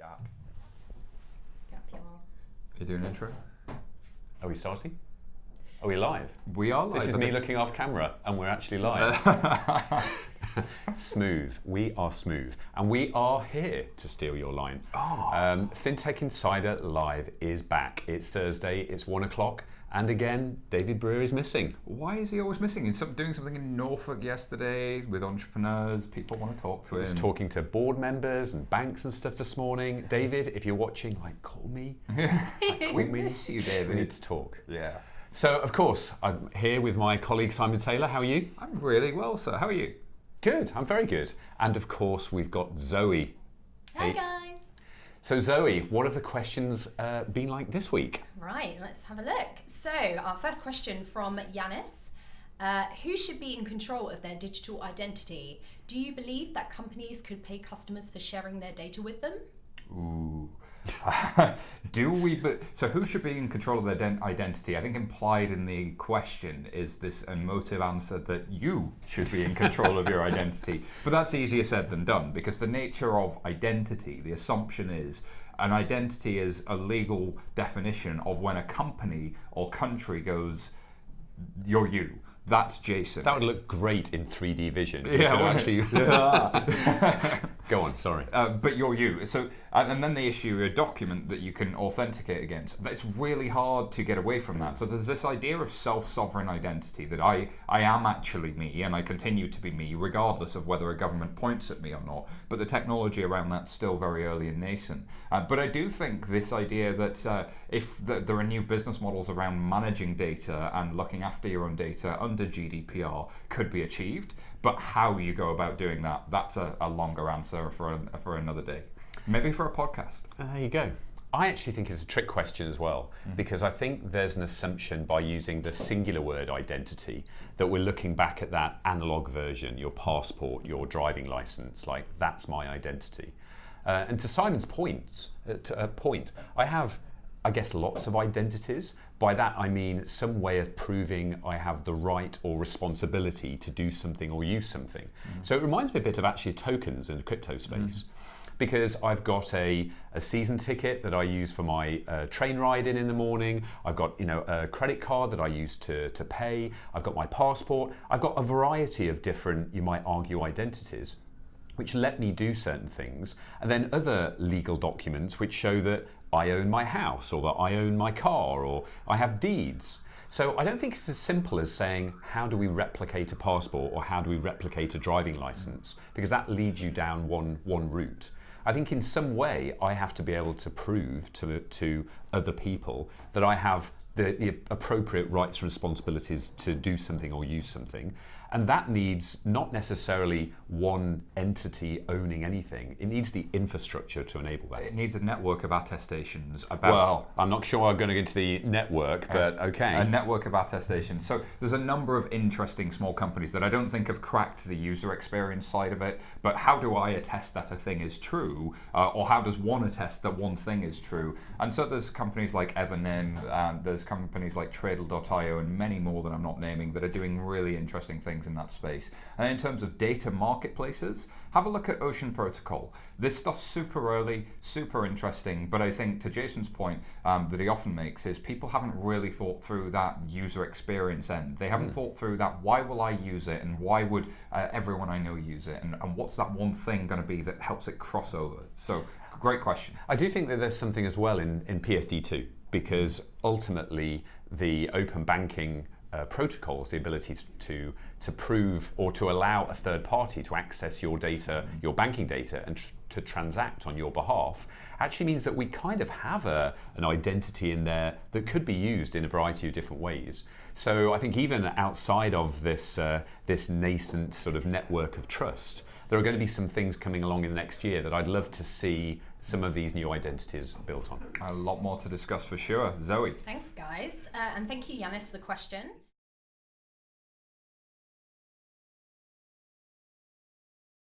Gap. Gap y'all. You doing an intro? Are we starting? Are we live? We are live. This is me looking off camera and we're actually live. Smooth. We are smooth. And we are here to steal your line. Fintech Insider Live is back. It's Thursday, it's 1 o'clock. And again, David Brear is missing. Why is he always missing? He's doing something in Norfolk yesterday with entrepreneurs. People want to talk to him. He was talking to board members and banks and stuff this morning. David, if you're watching, call me. We miss you, David. We need to talk. Yeah. So, of course, I'm here with my colleague Simon Taylor. How are you? I'm really well, sir. How are you? Good. I'm very good. And of course, we've got Zoe. Hi guys. So Zoe, what have the questions been like this week? Right, let's have a look. So our first question from Janis. Who should be in control of their digital identity? Do you believe that companies could pay customers for sharing their data with them? Ooh. Do we? But so who should be in control of their identity? I think implied in the question is this emotive answer that you should be in control of your identity. But that's easier said than done, because the nature of identity, the assumption is an identity is a legal definition of when a company or country goes, you're you. That's Jason. That would look great in 3D vision. Yeah, actually. Go on, sorry. But you're you. So, and then they issue a document that you can authenticate against. It's really hard to get away from that. So there's this idea of self-sovereign identity, that I am actually me and I continue to be me regardless of whether a government points at me or not. But the technology around that's still very early and nascent. But I do think this idea that if there are new business models around managing data and looking after your own data under GDPR could be achieved, but how you go about doing that, that's a longer answer for another day. Maybe for a podcast. There you go. I actually think it's a trick question as well, because I think there's an assumption by using the singular word identity that we're looking back at that analog version, your passport, your driving license, like that's my identity. And to Simon's point, I have, I guess, lots of identities. By that I mean some way of proving I have the right or responsibility to do something or use something. So it reminds me a bit of actually tokens in the crypto space. Because I've got a season ticket that I use for my train ride in the morning. I've got a credit card that I use to pay. I've got my passport. I've got a variety of different, you might argue, identities which let me do certain things, and then other legal documents which show that I own my house or that I own my car or I have deeds. So I don't think it's as simple as saying how do we replicate a passport or how do we replicate a driving license, because that leads you down one route. I think in some way I have to be able to prove to other people that I have the appropriate rights and responsibilities to do something or use something. And that needs not necessarily one entity owning anything. It needs the infrastructure to enable that. It needs a network of attestations about... Well, I'm not sure I'm going to get into the network, but okay. A network of attestations. So there's a number of interesting small companies that I don't think have cracked the user experience side of it, but how do I attest that a thing is true? Or how does one attest that one thing is true? And so there's companies like Evernym, there's companies like Tradle.io and many more that I'm not naming that are doing really interesting things in that space. And in terms of data marketplaces, have a look at Ocean Protocol. This stuff's super early, super interesting, but I think to Jason's point that he often makes is people haven't really thought through that user experience end. They haven't thought through that, why will I use it and why would everyone I know use it, and what's that one thing going to be that helps it cross over? So great question. I do think that there's something as well in PSD2, because ultimately the open banking protocols, the ability to prove or to allow a third party to access your data, your banking data, and to transact on your behalf, actually means that we kind of have an identity in there that could be used in a variety of different ways. So I think even outside of this nascent sort of network of trust, there are going to be some things coming along in the next year that I'd love to see some of these new identities built on. A lot more to discuss for sure. Zoe. Thanks guys, and thank you Janis for the question.